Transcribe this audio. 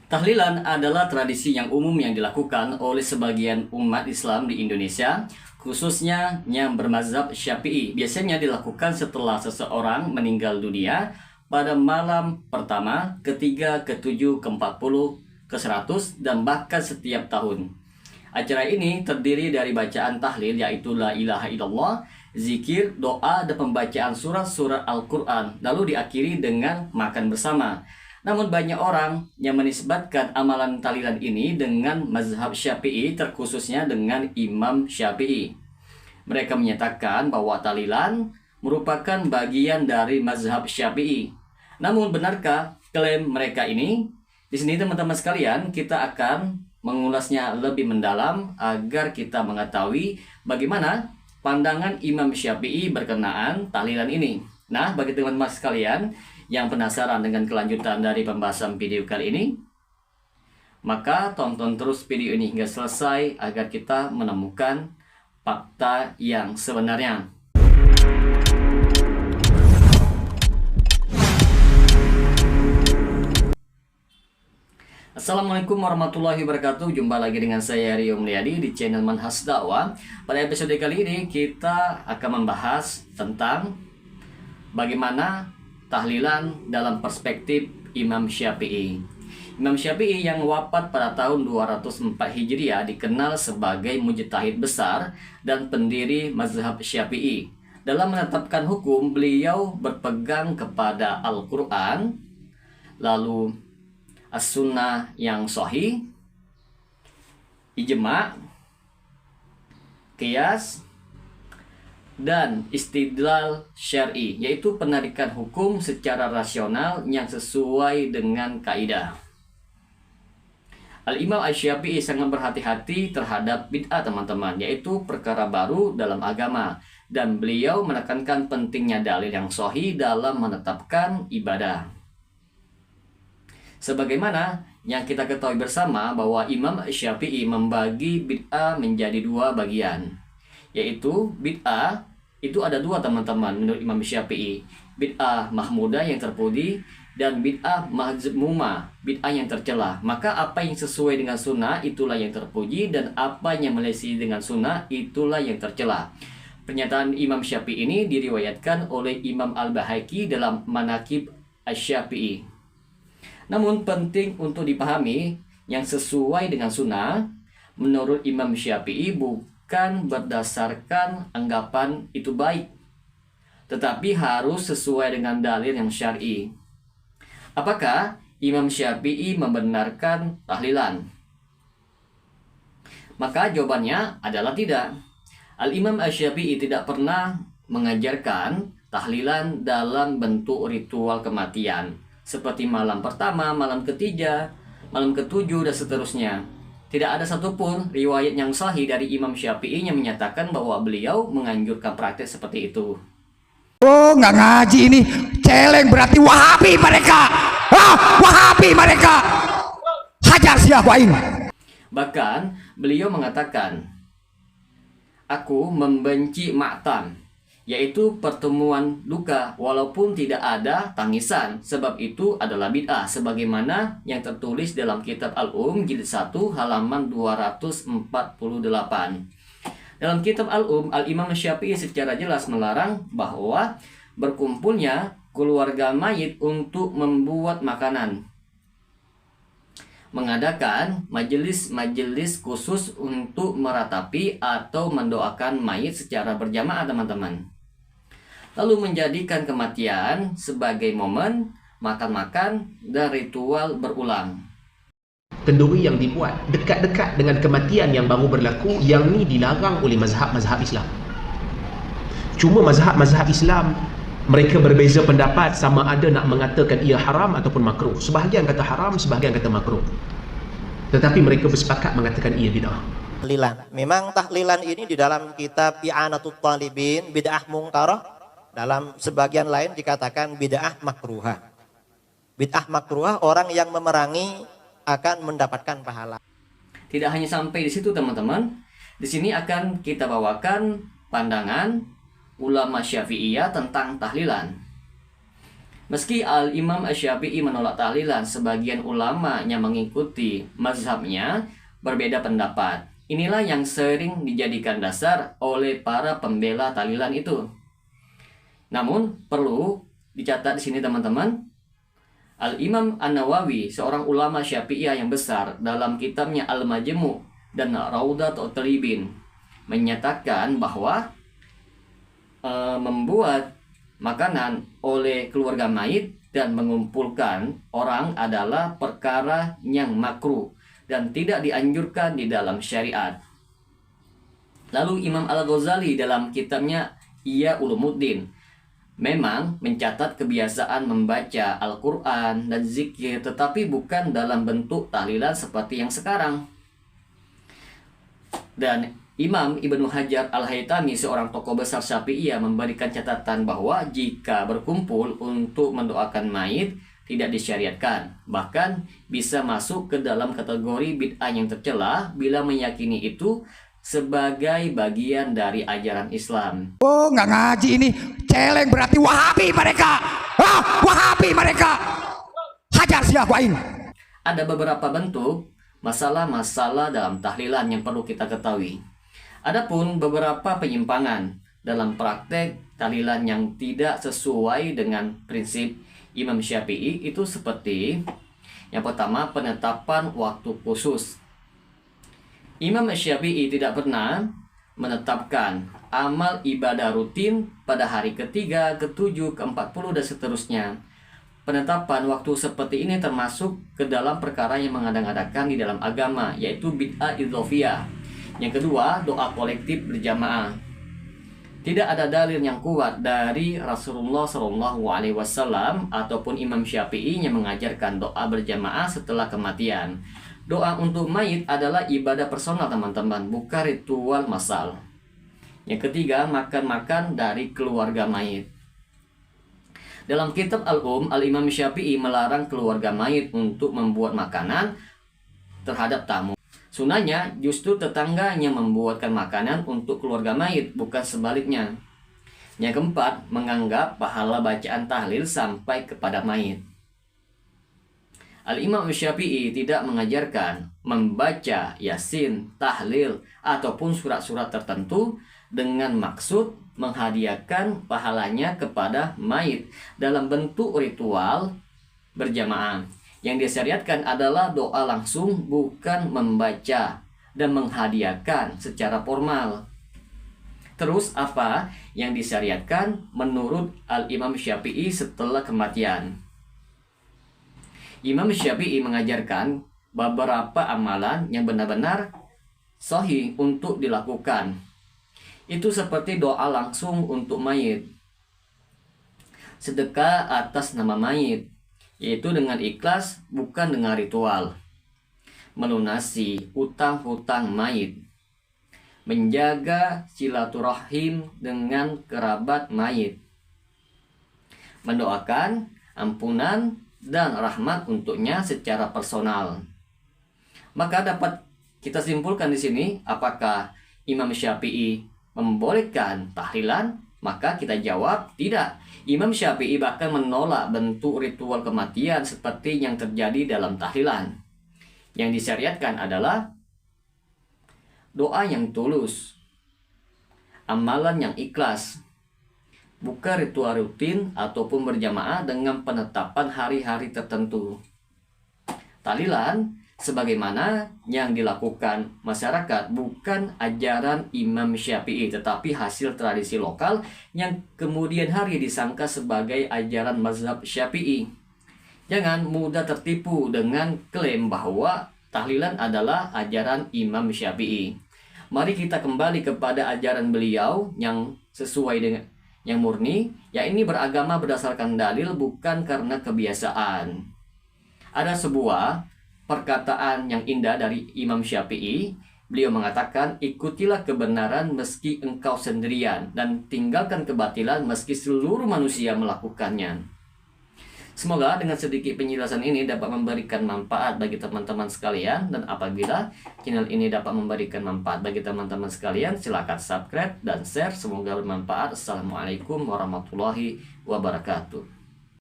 Tahlilan adalah tradisi yang umum yang dilakukan oleh sebagian umat Islam di Indonesia, khususnya yang bermazhab Syafi'i. Biasanya dilakukan setelah seseorang meninggal dunia pada malam pertama, ketiga, ketujuh, ke-40, ke-100, dan bahkan setiap tahun. Acara ini terdiri dari bacaan tahlil, yaitu la ilaha illallah, zikir, doa, dan pembacaan surat-surat Al-Quran, lalu diakhiri dengan makan bersama. Namun banyak orang yang menisbatkan amalan tahlilan ini dengan mazhab Syafi'i, terkhususnya dengan Imam Syafi'i. Mereka menyatakan bahwa tahlilan merupakan bagian dari mazhab Syafi'i. Namun benarkah klaim mereka ini? Di sini teman-teman sekalian, kita akan mengulasnya lebih mendalam agar kita mengetahui bagaimana pandangan Imam Syafi'i berkenaan tahlilan ini. Nah, bagi teman-teman sekalian yang penasaran dengan kelanjutan dari pembahasan video kali ini, maka tonton terus video ini hingga selesai agar kita menemukan fakta yang sebenarnya. Assalamualaikum warahmatullahi wabarakatuh. Jumpa lagi dengan saya Rio Mulyadi di channel Manhaj Dakwah. Pada episode kali ini kita akan membahas tentang bagaimana tahlilan dalam perspektif Imam Syafi'i. Imam Syafi'i yang wafat pada tahun 204 Hijriah dikenal sebagai mujtahid besar dan pendiri mazhab Syafi'i. Dalam menetapkan hukum, beliau berpegang kepada Al-Quran, lalu As-Sunnah yang sahih, ijma', qiyas, dan istidlal syar'i, yaitu penarikan hukum secara rasional yang sesuai dengan kaidah. Al-Imam Asy-Syafi'i sangat berhati-hati terhadap bid'ah teman-teman, yaitu perkara baru dalam agama, dan beliau menekankan pentingnya dalil yang sahih dalam menetapkan ibadah. Sebagaimana yang kita ketahui bersama bahwa Imam Syafi'i membagi bid'ah menjadi dua bagian, yaitu bid'ah itu ada dua teman-teman menurut Imam Syafi'i: bid'ah mahmudah yang terpuji dan bid'ah mazmumah, bid'ah yang tercela. Maka apa yang sesuai dengan sunnah itulah yang terpuji, dan apa yang meleset dengan sunnah itulah yang tercela. Pernyataan Imam Syafi'i ini diriwayatkan oleh Imam Al-Baihaqi dalam Manaqib Asy-Syafi'i. Namun penting untuk dipahami, yang sesuai dengan sunnah menurut Imam Syafi'i bukan berdasarkan anggapan itu baik, tetapi harus sesuai dengan dalil yang syar'i. Apakah Imam Syafi'i membenarkan tahlilan? Maka jawabannya adalah tidak. Al-Imam Asy-Syafi'i tidak pernah mengajarkan tahlilan dalam bentuk ritual kematian, seperti malam pertama, malam ketiga, malam ketujuh, dan seterusnya. Tidak ada satupun riwayat yang sahih dari Imam Syafi'i yang menyatakan bahwa beliau menganjurkan praktek seperti itu. Oh, nggak ngaji ini, celeng, berarti Wahabi mereka. Wahabi mereka. Hajar siapain. Bahkan beliau mengatakan, aku membenci ma'tam, yaitu pertemuan duka walaupun tidak ada tangisan, sebab itu adalah bid'ah, sebagaimana yang tertulis dalam kitab Al-Jilid 1 halaman 248. Dalam kitab Al-Imam Syafi'i secara jelas melarang bahwa berkumpulnya keluarga mayit untuk membuat makanan, mengadakan majelis-majelis khusus untuk meratapi atau mendoakan mayit secara berjamaah teman-teman, lalu menjadikan kematian sebagai momen makan-makan dan ritual berulang. Kenduri yang dibuat dekat-dekat dengan kematian yang baru berlaku, yang ni dilarang oleh mazhab-mazhab Islam. Cuma mazhab-mazhab Islam mereka berbeza pendapat sama ada nak mengatakan ia haram ataupun makruh. Sebahagian kata haram, sebahagian kata makruh. Tetapi mereka bersepakat mengatakan ia bid'ah. Tahlilan. Memang tahlilan ini di dalam kitab I'anatul Talibin bid'ah mungkarah, dalam sebagian lain dikatakan bid'ah makruhah. Bid'ah makruhah, orang yang memerangi akan mendapatkan pahala. Tidak hanya sampai di situ teman-teman. Di sini akan kita bawakan pandangan ulama Syafi'iyah tentang tahlilan. Meski Al-Imam Asy-Syafi'i menolak tahlilan, sebagian ulama yang mengikuti mazhabnya berbeda pendapat. Inilah yang sering dijadikan dasar oleh para pembela tahlilan itu. Namun perlu dicatat di sini teman-teman, Al-Imam An-Nawawi, seorang ulama Syafi'iyah yang besar, dalam kitabnya Al-Majmu' dan Raudatul Talibin menyatakan bahwa membuat makanan oleh keluarga mayit dan mengumpulkan orang adalah perkara yang makruh dan tidak dianjurkan di dalam syariat. Lalu Imam Al-Ghazali dalam kitabnya Ihya Ulumuddin memang mencatat kebiasaan membaca Al-Quran dan zikir, tetapi bukan dalam bentuk tahlilan seperti yang sekarang. Dan Imam Ibnu Hajar Al-Haytami, seorang tokoh besar Syafi'iyah, memberikan catatan bahwa jika berkumpul untuk mendoakan mayit tidak disyariatkan, bahkan bisa masuk ke dalam kategori bid'ah yang tercela bila meyakini itu sebagai bagian dari ajaran Islam. Oh, nggak ngaji ini, celeng berarti Wahabi mereka. Wahabi mereka. Hajar si Ain. Ada beberapa bentuk masalah-masalah dalam tahlilan yang perlu kita ketahui. Adapun beberapa penyimpangan dalam praktek tahlilan yang tidak sesuai dengan prinsip Imam Syafi'i itu seperti yang pertama, penetapan waktu khusus. Imam Syafi'i tidak pernah menetapkan amal ibadah rutin pada hari ketiga, ke-7, ke-40 dan seterusnya. Penetapan waktu seperti ini termasuk ke dalam perkara yang mengada-ngadakan di dalam agama, yaitu bid'ah idzofiyah. Yang kedua, doa kolektif berjamaah. Tidak ada dalil yang kuat dari Rasulullah SAW ataupun Imam Syafi'i yang mengajarkan doa berjamaah setelah kematian. Doa untuk mayit adalah ibadah personal teman-teman, bukan ritual massal. Yang ketiga, makan-makan dari keluarga mayit. Dalam kitab Al-Imam Syafi'i melarang keluarga mayit untuk membuat makanan terhadap tamu. Sunahnya justru tetangganya membuatkan makanan untuk keluarga mayit, bukan sebaliknya. Yang keempat, menganggap pahala bacaan tahlil sampai kepada mayit. Al-Imam Syafi'i tidak mengajarkan membaca Yasin, tahlil, ataupun surat-surat tertentu dengan maksud menghadiahkan pahalanya kepada mayit dalam bentuk ritual berjamaah. Yang disyariatkan adalah doa langsung, bukan membaca dan menghadiahkan secara formal. Terus apa yang disyariatkan menurut Al-Imam Syafi'i setelah kematian? Imam Syafi'i mengajarkan beberapa amalan yang benar-benar sahih untuk dilakukan. Itu seperti doa langsung untuk mayit, sedekah atas nama mayit, yaitu dengan ikhlas bukan dengan ritual, melunasi utang-hutang mayit, menjaga silaturahim dengan kerabat mayit, mendoakan ampunan dan rahmat untuknya secara personal. Maka dapat kita simpulkan di sini, apakah Imam Syafi'i membolehkan tahlilan? Maka kita jawab tidak. Imam Syafi'i bahkan menolak bentuk ritual kematian seperti yang terjadi dalam tahlilan. Yang disyariatkan adalah doa yang tulus, amalan yang ikhlas, bukan ritual rutin ataupun berjamaah dengan penetapan hari-hari tertentu. Tahlilan sebagaimana yang dilakukan masyarakat bukan ajaran Imam Syafi'i, tetapi hasil tradisi lokal yang kemudian hari disangka sebagai ajaran mazhab Syafi'i. Jangan mudah tertipu dengan klaim bahwa tahlilan adalah ajaran Imam Syafi'i. Mari kita kembali kepada ajaran beliau yang sesuai dengan yang murni, yakni beragama berdasarkan dalil bukan karena kebiasaan. Ada sebuah perkataan yang indah dari Imam Syafi'i. Beliau mengatakan, ikutilah kebenaran meski engkau sendirian, dan tinggalkan kebatilan meski seluruh manusia melakukannya. Semoga dengan sedikit penjelasan ini dapat memberikan manfaat bagi teman-teman sekalian, dan apabila channel ini dapat memberikan manfaat bagi teman-teman sekalian, silakan subscribe dan share. Semoga bermanfaat. Assalamualaikum warahmatullahi wabarakatuh.